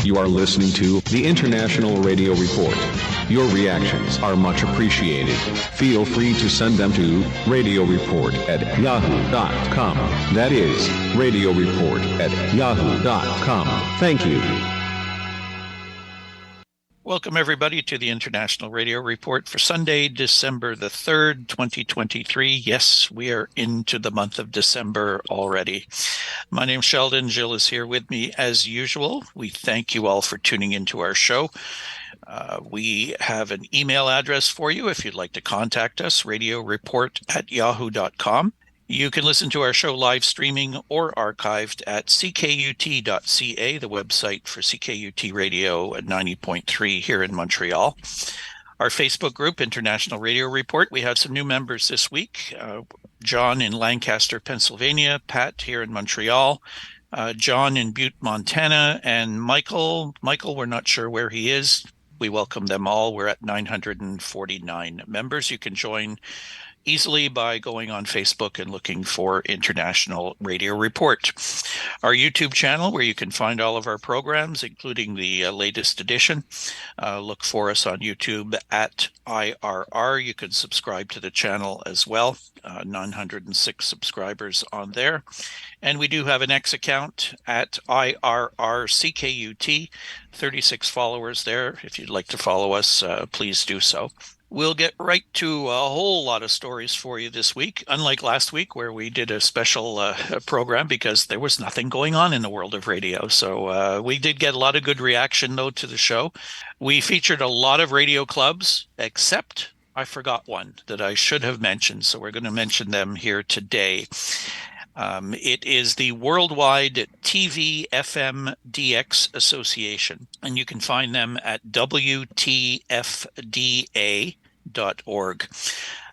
You are listening to the International Radio Report. Your reactions are much appreciated. Feel free to send them to radioreport@yahoo.com. That is, radioreport@yahoo.com. Thank you. Welcome, everybody, to the International Radio Report for Sunday, December the 3rd, 2023. Yes, we are into the month of December already. My name's Sheldon. Jill is here with me as usual. We thank you all for tuning into our show. We have an email address for you if you'd like to contact us, radioreport@yahoo.com. You can listen to our show live streaming or archived at ckut.ca, the website for CKUT Radio at 90.3 here in Montreal. Our Facebook group, International Radio Report, we have some new members this week. John in Lancaster, Pennsylvania, Pat here in Montreal, John in Butte, Montana, and Michael. Michael, we're not sure where he is. We welcome them all. We're at 949 members. You can join easily by going on Facebook and looking for International Radio Report. Our YouTube channel, where you can find all of our programs, including the latest edition. Look for us on YouTube at IRR. You can subscribe to the channel as well. 906 subscribers on there. And we do have an X account at IRRCKUT, 36 followers there. If you'd like to follow us, please do so. We'll get right to a whole lot of stories for you this week, unlike last week where we did a special program because there was nothing going on in the world of radio. So we did get a lot of good reaction, though, to the show. We featured a lot of radio clubs, except I forgot one that I should have mentioned. So we're going to mention them here today. It is the Worldwide TV FM DX Association, and you can find them at WTFA.org.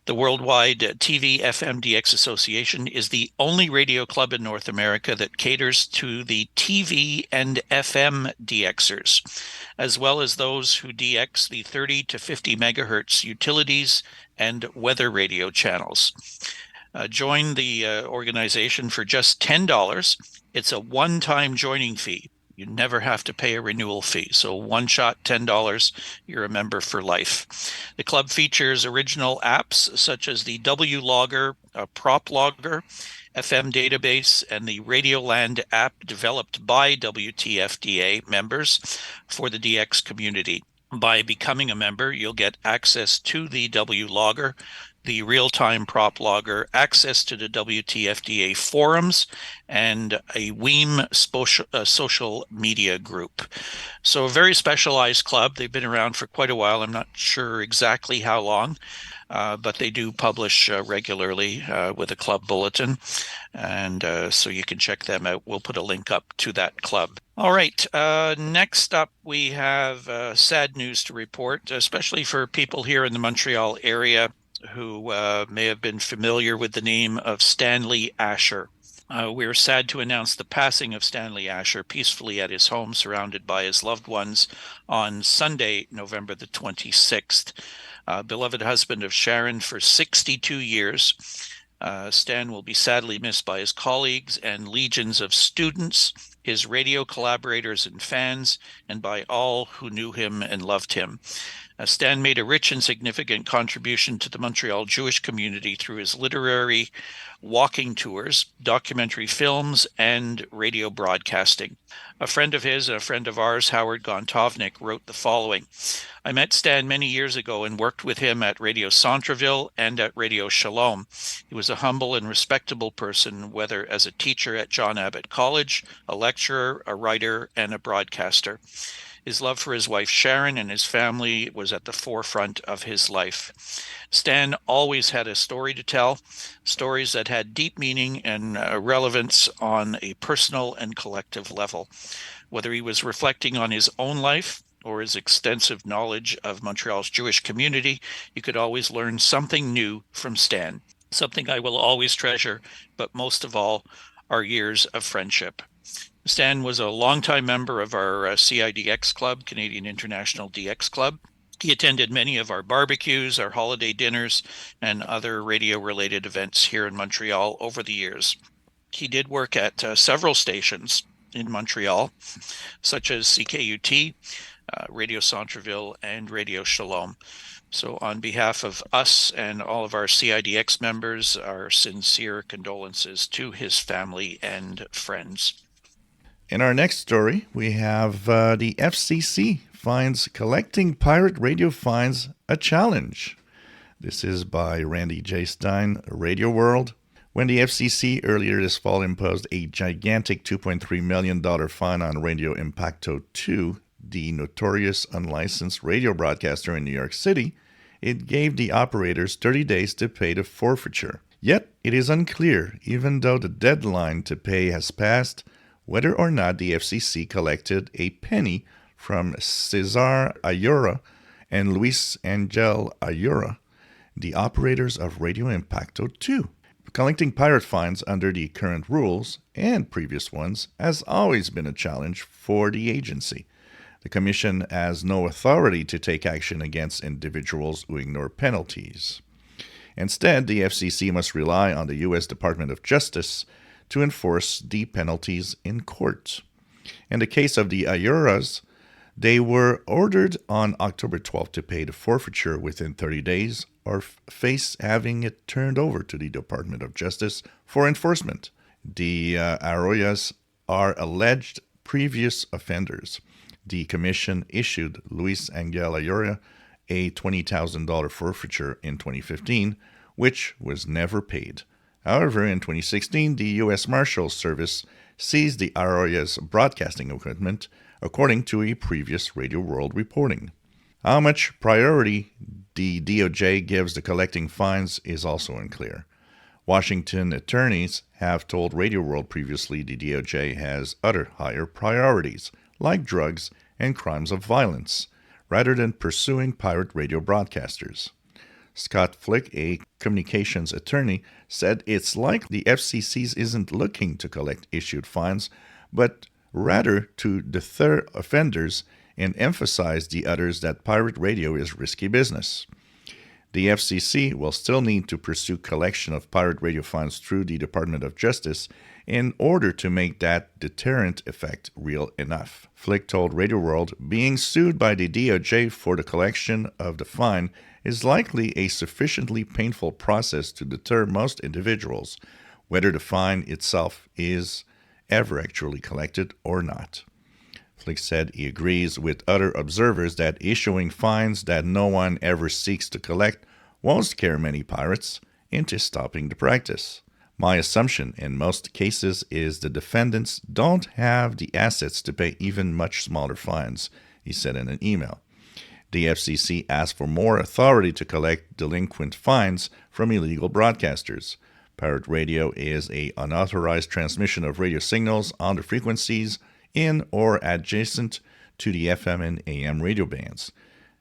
The Worldwide TV FM DX Association is the only radio club in North America that caters to the TV and FM DXers, as well as those who DX the 30 to 50 megahertz utilities and weather radio channels. Join the organization for just $10. It's a one-time joining fee. You never have to pay a renewal fee. So one shot, $10, you're a member for life. The club features original apps such as the W-Logger, Prop Logger, FM database, and the Radioland app developed by WTFDA members for the DX community. By becoming a member, you'll get access to the W-Logger, the real-time prop logger, access to the WTFDA forums, and a WEAM social media group. So a very specialized club. They've been around for quite a while. I'm not sure exactly how long, but they do publish regularly with a club bulletin. And so you can check them out. We'll put a link up to that club. All right. Next up, we have sad news to report, especially for people here in the Montreal area who may have been familiar with the name of Stanley Asher. We are sad to announce the passing of Stanley Asher peacefully at his home, surrounded by his loved ones, on Sunday, November the 26th. Beloved husband of Sharon for 62 years. Stan will be sadly missed by his colleagues and legions of students, his radio collaborators and fans, and by all who knew him and loved him. Stan made a rich and significant contribution to the Montreal Jewish community through his literary walking tours, documentary films, and radio broadcasting. A friend of his, a friend of ours, Howard Gontovnik, wrote the following. I met Stan many years ago and worked with him at Radio Centreville and at Radio Shalom. He was a humble and respectable person, whether as a teacher at John Abbott College, a lecturer, a writer, and a broadcaster. His love for his wife Sharon and his family was at the forefront of his life. Stan always had a story to tell, stories that had deep meaning and relevance on a personal and collective level. Whether he was reflecting on his own life or his extensive knowledge of Montreal's Jewish community, you could always learn something new from Stan, something I will always treasure, but most of all, our years of friendship. Stan was a longtime member of our CIDX Club, Canadian International DX Club. He attended many of our barbecues, our holiday dinners, and other radio-related events here in Montreal over the years. He did work at several stations, in Montreal, such as CKUT, Radio Centreville, and Radio Shalom. So on behalf of us and all of our CIDX members, our sincere condolences to his family and friends. In our next story, we have the FCC finds collecting pirate radio fines a challenge. This is by Randy J. Stein, Radioworld. When the FCC earlier this fall imposed a gigantic $2.3 million fine on Radio Impacto 2, the notorious unlicensed radio broadcaster in New York City, it gave the operators 30 days to pay the forfeiture. Yet, it is unclear, even though the deadline to pay has passed, whether or not the FCC collected a penny from Cesar Ayora and Luis Angel Ayora, the operators of Radio Impacto 2. Collecting pirate fines under the current rules, and previous ones, has always been a challenge for the agency. The Commission has no authority to take action against individuals who ignore penalties. Instead, the FCC must rely on the U.S. Department of Justice to enforce the penalties in court. In the case of the Ayoras, they were ordered on October 12th to pay the forfeiture within 30 days or face having it turned over to the Department of Justice for enforcement. The Ayoras are alleged previous offenders. The Commission issued Luis Angel Ayora a $20,000 forfeiture in 2015, which was never paid. However, in 2016, the U.S. Marshals Service seized the Ayora's broadcasting equipment, according to a previous Radioworld reporting. How much priority the DOJ gives to collecting fines is also unclear. Washington attorneys have told Radioworld previously the DOJ has other higher priorities, like drugs and crimes of violence, rather than pursuing pirate radio broadcasters. Scott Flick, a communications attorney, said it's likely the FCC isn't looking to collect issued fines, but rather to deter offenders and emphasize the others that pirate radio is risky business. The FCC will still need to pursue collection of pirate radio fines through the Department of Justice in order to make that deterrent effect real enough. Flick told Radioworld being sued by the DOJ for the collection of the fine is likely a sufficiently painful process to deter most individuals, whether the fine itself is ever actually collected or not. Flick said he agrees with other observers that issuing fines that no one ever seeks to collect won't scare many pirates into stopping the practice. My assumption in most cases is the defendants don't have the assets to pay even much smaller fines, he said in an email. The FCC asked for more authority to collect delinquent fines from illegal broadcasters. Pirate radio is an unauthorized transmission of radio signals on the frequencies in or adjacent to the FM and AM radio bands.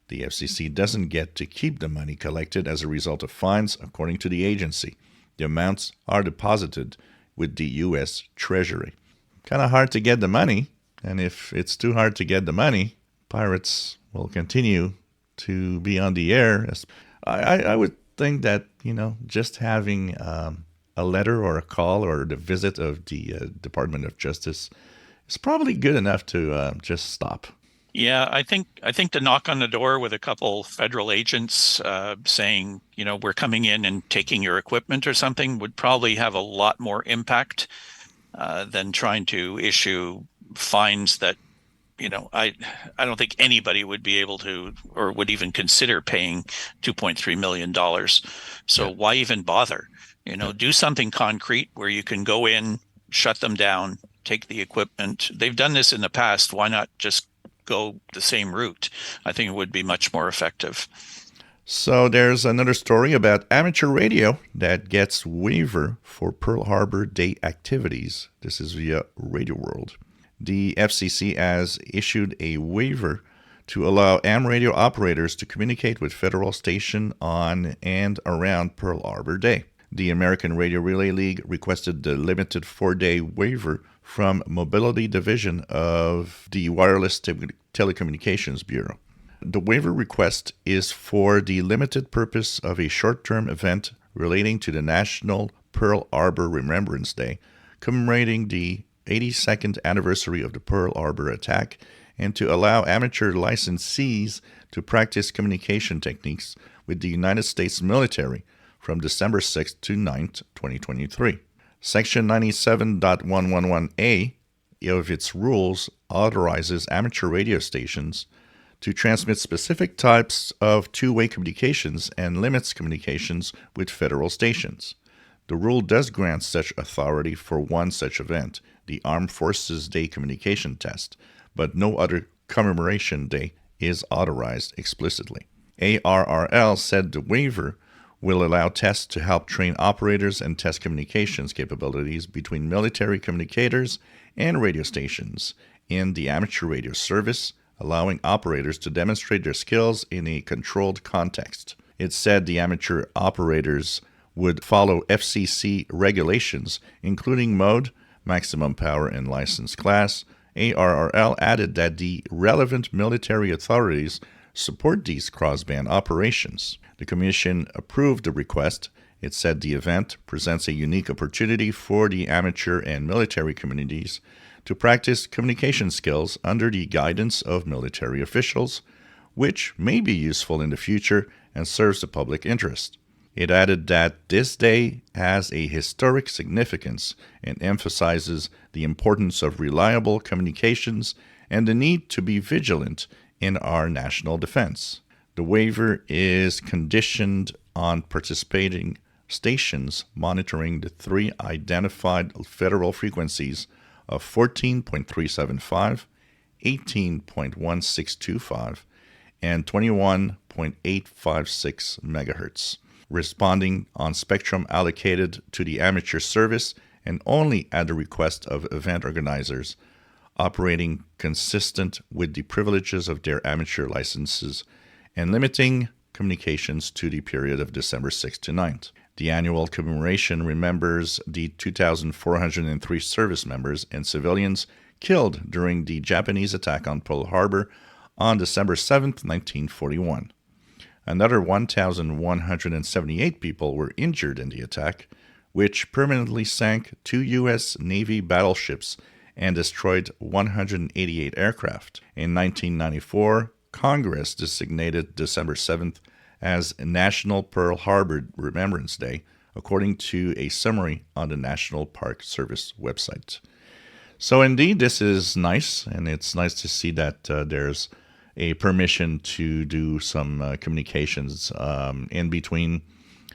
The FCC doesn't get to keep the money collected as a result of fines, according to the agency. The amounts are deposited with the U.S. Treasury. Kind of hard to get the money, and if it's too hard to get the money, pirates will continue to be on the air. I would think that, just having a letter or a call or the visit of the Department of Justice is probably good enough to just stop. Yeah, I think the knock on the door with a couple federal agents saying, we're coming in and taking your equipment or something would probably have a lot more impact than trying to issue fines that, I don't think anybody would be able to or would even consider paying $2.3 million. So why even bother? Do something concrete where you can go in, shut them down, take the equipment. They've done this in the past. Why not just go the same route? I think it would be much more effective. So there's another story about amateur radio that gets waiver for Pearl Harbor Day activities. This is via Radioworld. The FCC has issued a waiver to allow AM radio operators to communicate with federal station on and around Pearl Harbor Day. The American Radio Relay League requested the limited 4-day waiver from Mobility Division of the Wireless Telecommunications Bureau. The waiver request is for the limited purpose of a short-term event relating to the National Pearl Harbor Remembrance Day, commemorating the 82nd anniversary of the Pearl Harbor attack and to allow amateur licensees to practice communication techniques with the United States military from December 6th to 9th, 2023. Section 97.111A of its rules authorizes amateur radio stations to transmit specific types of two-way communications and limits communications with federal stations. The rule does grant such authority for one such event, the Armed Forces Day Communication Test, but no other commemoration day is authorized explicitly. ARRL said the waiver will allow tests to help train operators and test communications capabilities between military communicators and radio stations in the amateur radio service, allowing operators to demonstrate their skills in a controlled context. It said the amateur operators would follow FCC regulations, including mode, maximum power, and license class. ARRL added that the relevant military authorities support these crossband operations. The Commission approved the request. It said the event presents a unique opportunity for the amateur and military communities to practice communication skills under the guidance of military officials, which may be useful in the future and serves the public interest. It added that this day has a historic significance and emphasizes the importance of reliable communications and the need to be vigilant in our national defense. The waiver is conditioned on participating stations monitoring the three identified federal frequencies of 14.375, 18.1625, and 21.856 MHz, responding on spectrum allocated to the amateur service and only at the request of event organizers, operating consistent with the privileges of their amateur licenses, and limiting communications to the period of December 6th to 9th. The annual commemoration remembers the 2,403 service members and civilians killed during the Japanese attack on Pearl Harbor on December 7th, 1941. Another 1,178 people were injured in the attack, which permanently sank 2 U.S. Navy battleships and destroyed 188 aircraft. In 1994, Congress designated December 7th as National Pearl Harbor Remembrance Day, according to a summary on the National Park Service website. So indeed, this is nice, and it's nice to see that there's a permission to do some communications in between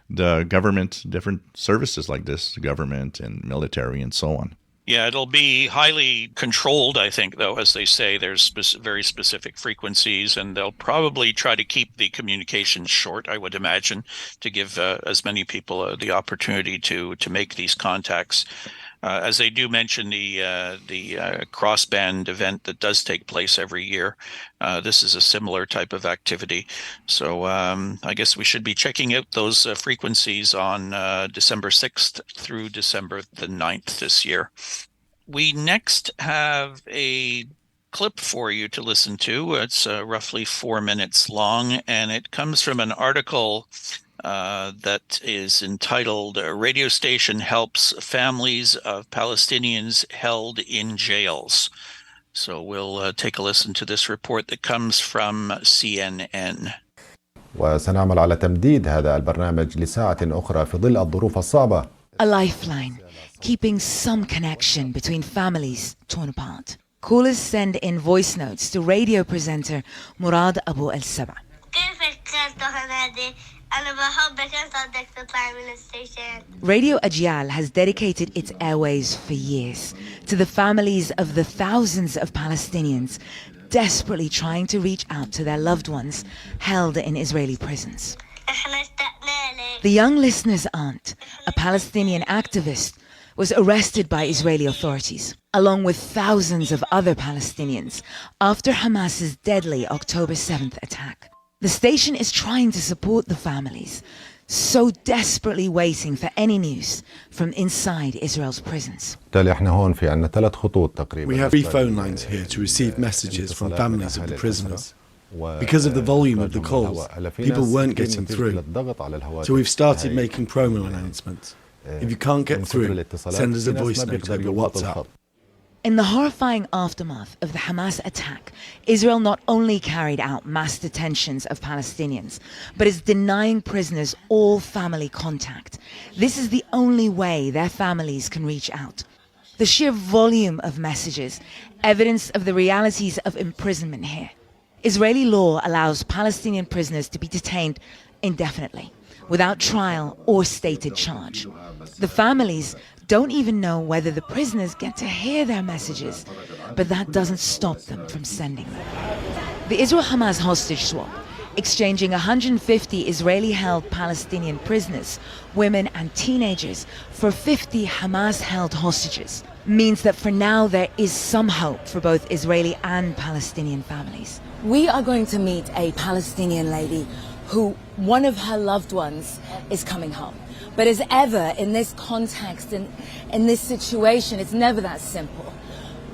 the government, different services like this, government and military and so on. Yeah, it'll be highly controlled, I think, though, as they say. There's very specific frequencies, and they'll probably try to keep the communications short, I would imagine, to give as many people the opportunity to make these contacts. As they do mention the Crossband event that does take place every year, this is a similar type of activity. So I guess we should be checking out those frequencies on December 6th through December the 9th this year. We next have a clip for you to listen to. It's roughly 4 minutes long, and it comes from an article that is entitled Radio Station Helps Families of Palestinians Held in Jails. So we'll take a listen to this report that comes from CNN. وسنعمل على تمديد هذا البرنامج لساعة أخرى في ظل الظروف الصعبة. A lifeline, keeping some connection between families torn apart. Callers send in voice notes to radio presenter Murad Abu al-Saba. Radio Ajial has dedicated its airwaves for years to the families of the thousands of Palestinians desperately trying to reach out to their loved ones held in Israeli prisons. The young listener's aunt, a Palestinian activist, was arrested by Israeli authorities, along with thousands of other Palestinians, after Hamas's deadly October 7th attack. The station is trying to support the families, so desperately waiting for any news from inside Israel's prisons. We have 3 phone lines here to receive messages from families of the prisoners. Because of the volume of the calls, people weren't getting through. So we've started making promo announcements. If you can't get through, send us a voice note over WhatsApp. In the horrifying aftermath of the Hamas attack, Israel not only carried out mass detentions of Palestinians, but is denying prisoners all family contact. This is the only way their families can reach out. The sheer volume of messages, evidence of the realities of imprisonment here. Israeli law allows Palestinian prisoners to be detained indefinitely, without trial or stated charge. The families don't even know whether the prisoners get to hear their messages, but that doesn't stop them from sending them. The Israel-Hamas hostage swap, exchanging 150 Israeli-held Palestinian prisoners, women and teenagers, for 50 Hamas-held hostages, means that for now there is some hope for both Israeli and Palestinian families. We are going to meet a Palestinian lady who one of her loved ones is coming home. But as ever, in this context and in this situation, it's never that simple.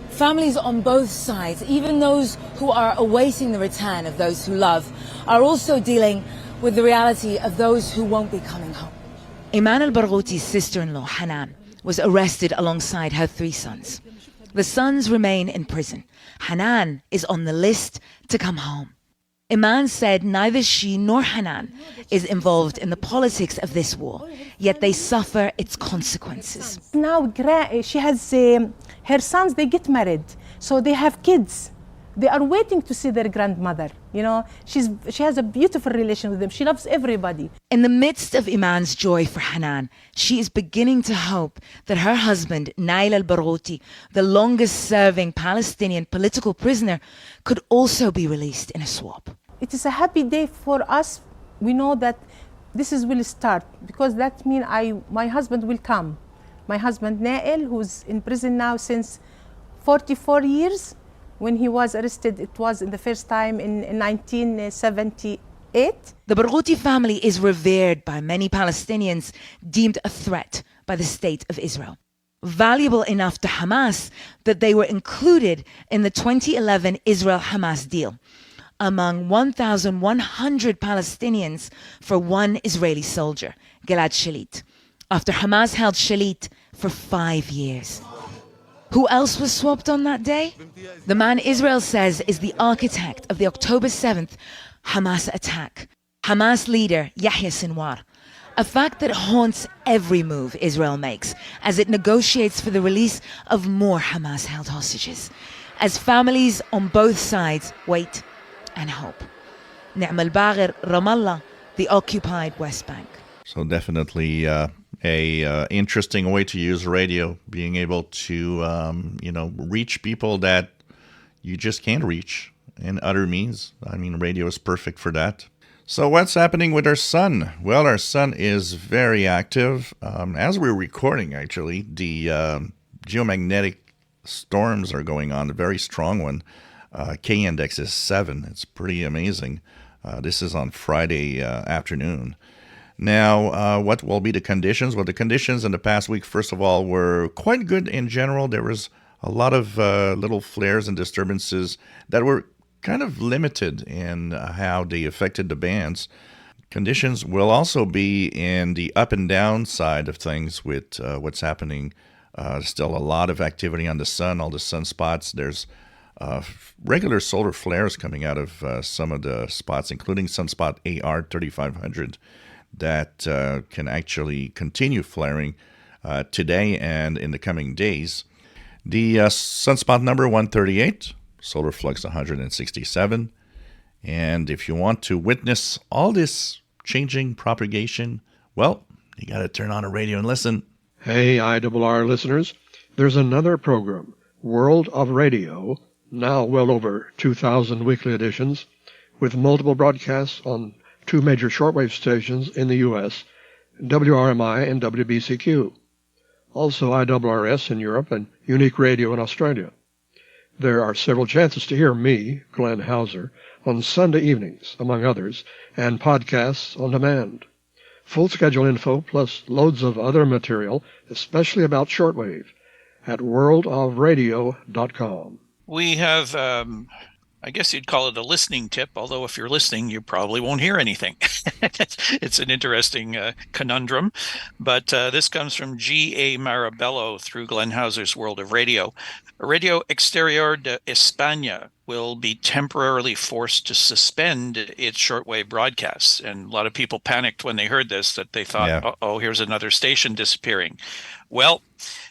Families on both sides, even those who are awaiting the return of those who love, are also dealing with the reality of those who won't be coming home. Iman al-Barghouti's sister-in-law, Hanan, was arrested alongside her 3 sons. The sons remain in prison. Hanan is on the list to come home. Iman said neither she nor Hanan is involved in the politics of this war, yet they suffer its consequences. Now she has her sons, they get married, so they have kids. They are waiting to see their grandmother. You know, she has a beautiful relation with them. She loves everybody. In the midst of Iman's joy for Hanan, she is beginning to hope that her husband, Nail al-Barghouti, the longest-serving Palestinian political prisoner, could also be released in a swap. It is a happy day for us. We know that this will start, because that means my husband will come. My husband, Nail, who's in prison now since 44 years. When he was arrested, it was in the first time in 1978. The Barghouti family is revered by many Palestinians, deemed a threat by the state of Israel. Valuable enough to Hamas that they were included in the 2011 Israel-Hamas deal, among 1,100 Palestinians for one Israeli soldier, Gilad Shalit, after Hamas held Shalit for 5 years. Who else was swapped on that day? The man Israel says is the architect of the October 7th Hamas attack, Hamas leader Yahya Sinwar, a fact that haunts every move Israel makes as it negotiates for the release of more Hamas-held hostages, as families on both sides wait and hope. Ni'm al-Baghir, Ramallah, the occupied West Bank. So definitely a interesting way to use radio, being able to reach people that you just can't reach in other means. I mean, radio is perfect for that. So what's happening with our sun? Well, our sun is very active. As we're recording, actually, the geomagnetic storms are going on, a very strong one. K-index is 7. It's pretty amazing. This is on Friday afternoon. Now, what will be the conditions? Well, the conditions in the past week, first of all, were quite good in general. There was a lot of little flares and disturbances that were kind of limited in how they affected the bands. Conditions will also be in the up and down side of things with what's happening. Still a lot of activity on the sun, all the sunspots. There's regular solar flares coming out of some of the spots, including sunspot AR 3500. That can actually continue flaring today and in the coming days. The sunspot number 138, solar flux 167. And if you want to witness all this changing propagation, well, you got to turn on a radio and listen. Hey, IRRL listeners, there's another program, World of Radio, now well over 2,000 weekly editions, with multiple broadcasts on 2 major shortwave stations in the U.S., WRMI and WBCQ. Also IRRS in Europe and Unique Radio in Australia. There are several chances to hear me, Glenn Hauser, on Sunday evenings, among others, and podcasts on demand. Full schedule info plus loads of other material, especially about shortwave, at worldofradio.com. We have I guess you'd call it a listening tip, although if you're listening, you probably won't hear anything. It's an interesting conundrum. But this comes from G.A. Marabello through Glenn Hauser's World of Radio. Radio Exterior de España will be temporarily forced to suspend its shortwave broadcasts. And a lot of people panicked when they heard this, that they thought, uh-oh, here's another station disappearing. Well,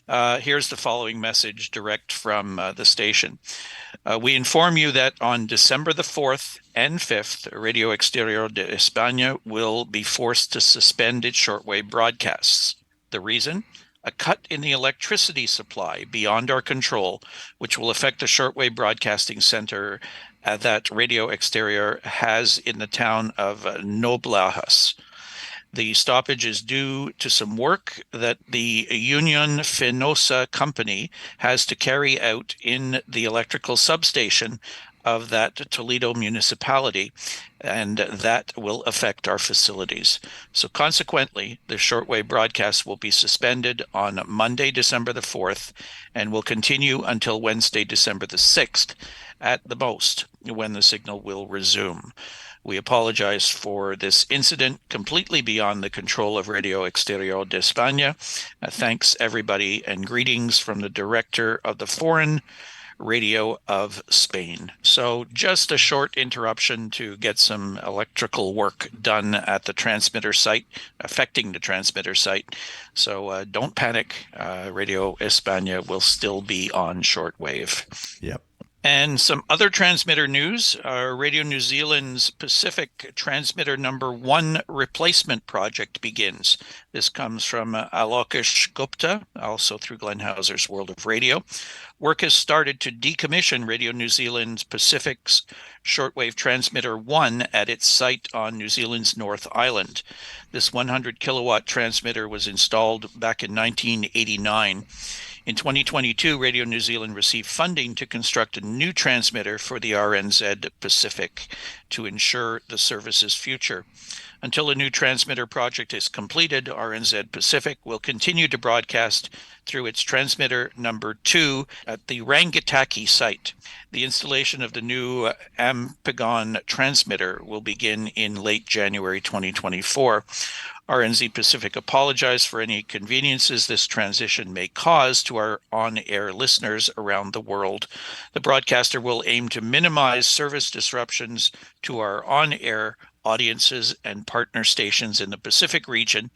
here's the following message direct from the station. We inform you that on December the 4th and 5th, Radio Exterior de España will be forced to suspend its shortwave broadcasts. The reason? A cut in the electricity supply beyond our control, which will affect the shortwave broadcasting center that Radio Exterior has in the town of Noblajas. The stoppage is due to some work that the Union Fenosa company has to carry out in the electrical substation of that Toledo municipality, and that will affect our facilities. So consequently, the shortwave broadcast will be suspended on Monday, December the 4th, and will continue until Wednesday, December the 6th, at the most, when the signal will resume. We apologize for this incident, completely beyond the control of Radio Exterior de España. Thanks, everybody, and greetings from the director of the Foreign Radio of Spain. So just a short interruption to get some electrical work done at the transmitter site, affecting the transmitter site. So don't panic. Radio España will still be on shortwave. Yep. And some other transmitter news. Radio New Zealand's Pacific Transmitter number 1 replacement project begins. This comes from Alokesh Gupta, also through Glenn Hauser's World of Radio. Work has started to decommission Radio New Zealand's Pacific's shortwave transmitter 1 at its site on New Zealand's North Island. This 100 kilowatt transmitter was installed back in 1989. In 2022, Radio New Zealand received funding to construct a new transmitter for the RNZ Pacific to ensure the service's future. Until a new transmitter project is completed, RNZ Pacific will continue to broadcast through its transmitter number 2 at the Rangitaki site. The installation of the new Ampegon transmitter will begin in late January 2024. RNZ Pacific apologized for any inconveniences this transition may cause to our on-air listeners around the world. The broadcaster will aim to minimize service disruptions to our on-air audiences and partner stations in the Pacific region.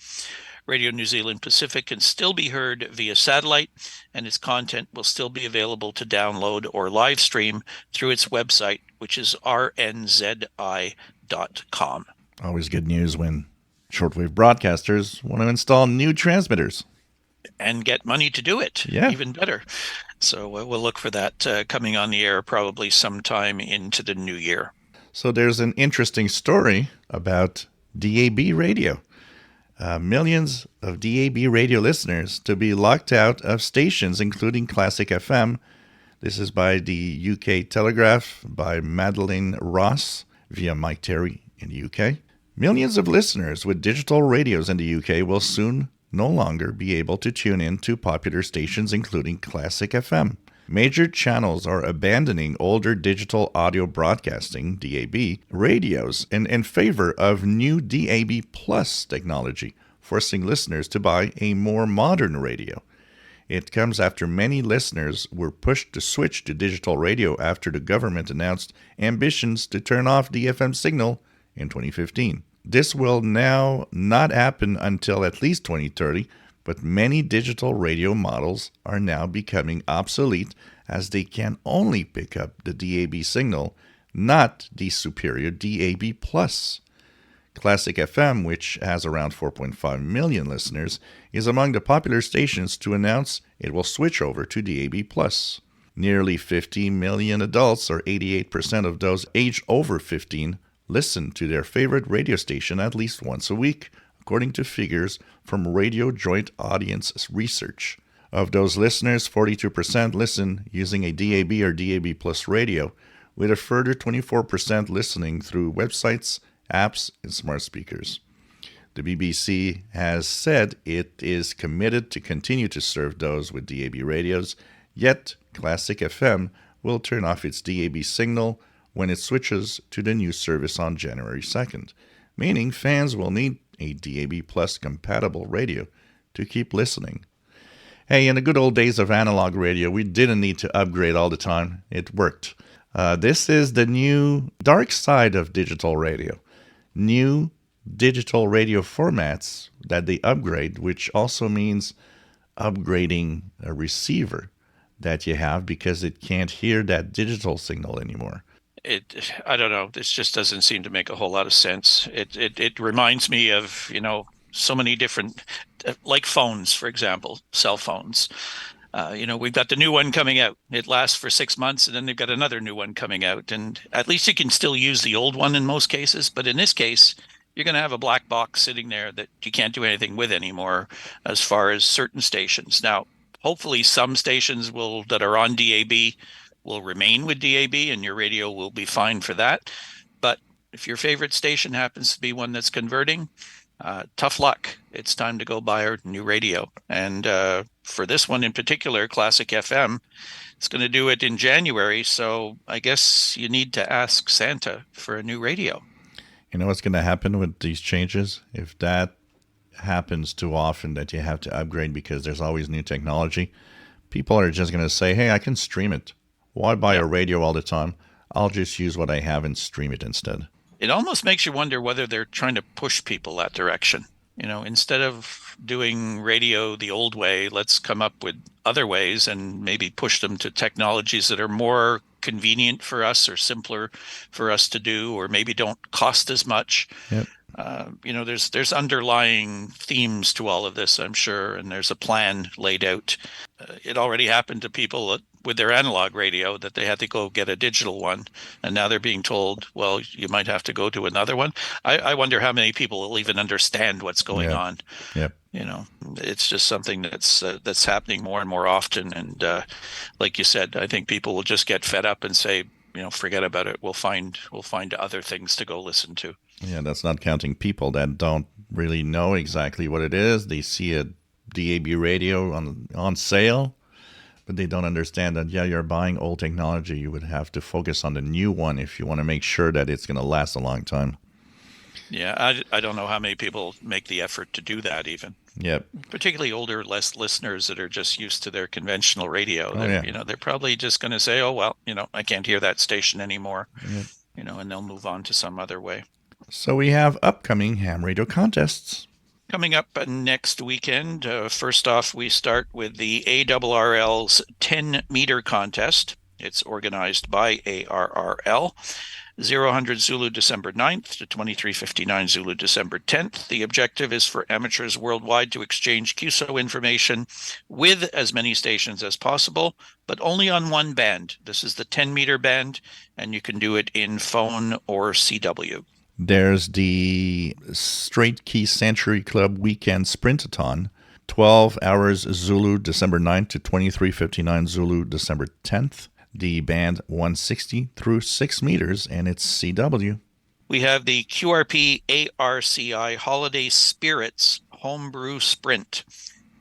Radio New Zealand Pacific can still be heard via satellite, and its content will still be available to download or live stream through its website, which is rnzi.com. Always good news when shortwave broadcasters want to install new transmitters. And get money to do it. Yeah. Even better. So we'll look for that coming on the air probably sometime into the new year. So there's an interesting story about DAB radio. Millions of DAB radio listeners to be locked out of stations, including Classic FM. This is by the UK Telegraph, by Madeleine Ross, via Mike Terry in the UK. Millions of listeners with digital radios in the UK will soon no longer be able to tune in to popular stations, including Classic FM. Major channels are abandoning older digital audio broadcasting, DAB, radios in favor of new DAB Plus technology, forcing listeners to buy a more modern radio. It comes after many listeners were pushed to switch to digital radio after the government announced ambitions to turn off the FM signal in 2015. This will now not happen until at least 2030, but many digital radio models are now becoming obsolete as they can only pick up the DAB signal, not the superior DAB+. Classic FM, which has around 4.5 million listeners, is among the popular stations to announce it will switch over to DAB+. Nearly 50 million adults, or 88% of those aged over 15, listen to their favorite radio station at least once a week, according to figures from Radio Joint Audience Research. Of those listeners, 42% listen using a DAB or DAB Plus radio, with a further 24% listening through websites, apps, and smart speakers. The BBC has said it is committed to continue to serve those with DAB radios, yet Classic FM will turn off its DAB signal when it switches to the new service on January 2nd, meaning fans will need a DAB Plus compatible radio to keep listening. Hey, in the good old days of analog radio, we didn't need to upgrade all the time. It worked. This is the new dark side of digital radio. New digital radio formats that they upgrade, which also means upgrading a receiver that you have because it can't hear that digital signal anymore. I don't know. This just doesn't seem to make a whole lot of sense. It reminds me of, so many different, like phones, for example, cell phones. We've got the new one coming out. It lasts for 6 months, and then they've got another new one coming out. And at least you can still use the old one in most cases. But in this case, you're going to have a black box sitting there that you can't do anything with anymore as far as certain stations. Now, hopefully some stations that are on DAB will remain with DAB, and your radio will be fine for that. But if your favorite station happens to be one that's converting, tough luck. It's time to go buy a new radio. And for this one in particular, Classic FM, it's going to do it in January. So I guess you need to ask Santa for a new radio. You know what's going to happen with these changes? If that happens too often that you have to upgrade because there's always new technology, people are just going to say, hey, I can stream it. Why buy a radio all the time? I'll just use what I have and stream it instead. It almost makes you wonder whether they're trying to push people that direction. Instead of doing radio the old way, let's come up with other ways and maybe push them to technologies that are more convenient for us or simpler for us to do, or maybe don't cost as much. Yep. There's underlying themes to all of this, I'm sure, and there's a plan laid out. It already happened to people with their analog radio that they had to go get a digital one, and now they're being told, well, you might have to go to another one. I wonder how many people will even understand what's going on. Yep. It's just something that's happening more and more often, and like you said, I think people will just get fed up and say, forget about it. We'll find other things to go listen to. Yeah, that's not counting people that don't really know exactly what it is. They see a DAB radio on sale, but they don't understand that, you're buying old technology. You would have to focus on the new one if you want to make sure that it's going to last a long time. Yeah, I don't know how many people make the effort to do that even. Yep. Particularly older, less listeners that are just used to their conventional radio. They're probably just going to say, oh, well, I can't hear that station anymore, yep. And they'll move on to some other way. So we have upcoming ham radio contests. Coming up next weekend, first off, we start with the ARRL's 10-meter contest. It's organized by ARRL. 0000 Zulu December 9th to 2359 Zulu December 10th. The objective is for amateurs worldwide to exchange QSO information with as many stations as possible, but only on one band. This is the 10-meter band, and you can do it in phone or CW. There's the Straight Key Century Club Weekend Sprintathon, 12 hours Zulu December 9th to 2359 Zulu December 10th. The band 160 through 6 meters, and it's CW. We have the QRP ARCI Holiday Spirits Homebrew Sprint.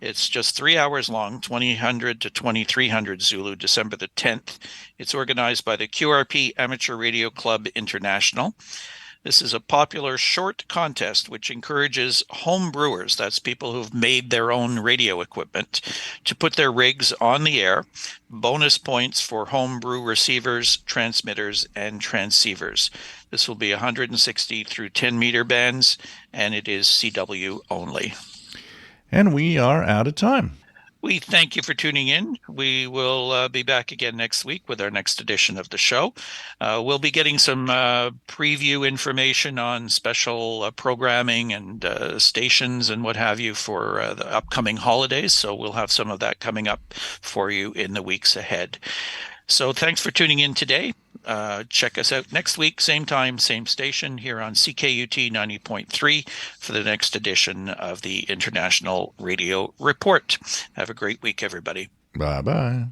It's just 3 hours long, 2000 to 2300 Zulu, December the 10th. It's organized by the QRP Amateur Radio Club International. This is a popular short contest which encourages home brewers, that's people who've made their own radio equipment, to put their rigs on the air. Bonus points for homebrew receivers, transmitters, and transceivers. This will be 160 through 10-meter bands, and it is CW only. And we are out of time. We thank you for tuning in. We will be back again next week with our next edition of the show. We'll be getting some preview information on special programming and stations and what have you for the upcoming holidays. So we'll have some of that coming up for you in the weeks ahead. So thanks for tuning in today. Check us out next week, same time, same station here on CKUT 90.3 for the next edition of the International Radio Report. Have a great week, everybody. Bye-bye.